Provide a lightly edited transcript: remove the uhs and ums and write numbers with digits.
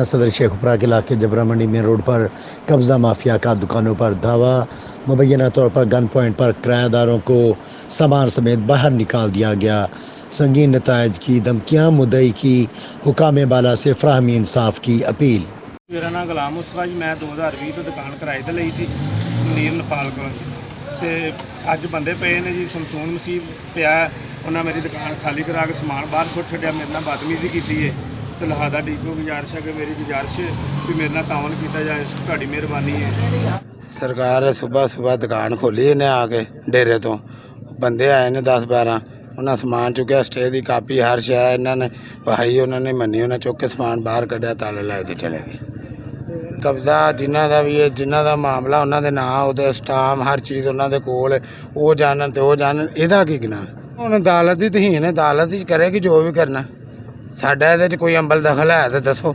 सदर शेखपुरा के इलाके जबरा मंडी में रोड पर कब्जा माफिया का दुकानों पर धावा। मुबैना तौर पर गन पॉइंट पर किराएदारों को सामान समेत बाहर निकाल दिया गया। संगीन नतायज की धमकियां, मुद्दई की हुकाम बाला से फ्राहमी इंसाफ की अपील। मेरा नाम गुलाम मुस्तफा जी। मैं 2020 ਤੋਂ ਦੁਕਾਨ ਕਿਰਾਏ ਤੇ ਲਈ ਸੀ ਨੀਰ ਨੇਪਾਲ ਕੋਲ ਤੇ ਅੱਜ ਬੰਦੇ ਪਏ ਨੇ ਜੀ। ਸ਼ਮਸੂਨ ਮਸੀਹ ਪਿਆ, ਉਹਨਾਂ ਮੇਰੀ ਦੁਕਾਨ ਖਾਲੀ ਕਰਾ ਕੇ ਸਮਾਨ ਬਾਹਰ ਸੁੱਟ ਛੱਡਿਆ, ਮੇਰੇ ਨਾਲ ਬਦਤਮੀਜ਼ੀ ਕੀਤੀ ਹੈ। ਤੇ ਲਿਹਾਜ਼ਾ ਡੀਪੋ ਗੁਜ਼ਾਰਿਸ਼ ਹੈ ਕਿ ਮੇਰੀ ਗੁਜ਼ਾਰਿਸ਼ ਵੀ ਮੇਰੇ ਨਾਲ ਤਾਵਨ ਕੀਤਾ ਜਾਏ, ਤੁਹਾਡੀ ਮਿਹਰਬਾਨੀ ਹੈ। ਸਰਕਾਰ ਸੁਬਹ ਦੁਕਾਨ ਖੋਲੀ ਇਹਨੇ ਆ ਕੇ ਡੇਰੇ ਤੋਂ ਬੰਦੇ ਆਏ ਨੇ 10-12, ਉਹਨਾਂ ਸਮਾਨ ਚੁੱਕਿਆ, ਸਟੇ ਦੀ ਕਾਪੀ ਹਰ ਸ਼ੈ ਇਹਨਾਂ ਨੇ ਵਹਾਈ, ਉਹਨਾਂ ਨੇ ਮੰਨੀ, ਉਹਨਾਂ ਚੁੱਕ ਕੇ ਸਮਾਨ ਬਾਹਰ ਕੱਢਿਆ, ਤਾਲੇ ਲਾਏ ਤੇ ਚਲੇ ਗਏ। ਕਬਜ਼ਾ ਜਿਨ੍ਹਾਂ ਦਾ ਵੀ ਹੈ, ਜਿਨ੍ਹਾਂ ਦਾ ਮਾਮਲਾ ਉਹਨਾਂ ਦੇ ਨਾਂ, ਉਹਦੇ ਸਟਾਮ, ਹਰ ਚੀਜ਼ ਉਹਨਾਂ ਦੇ ਕੋਲ, ਉਹ ਜਾਣਨ ਤੇ ਉਹ ਜਾਣਨ, ਇਹਦਾ ਕੀ ਗੁਨਾਹ। ਹੁਣ ਅਦਾਲਤ ਦੀ ਤਹੀਨ ਹੈ, ਅਦਾਲਤ ਹੀ ਕਰੇਗੀ ਜੋ ਵੀ ਕਰਨਾ। ਸਾਡਾ ਇਹਦੇ 'ਚ ਕੋਈ ਅੰਬਲ ਦਖਲ ਹੈ ਤਾਂ ਦੱਸੋ।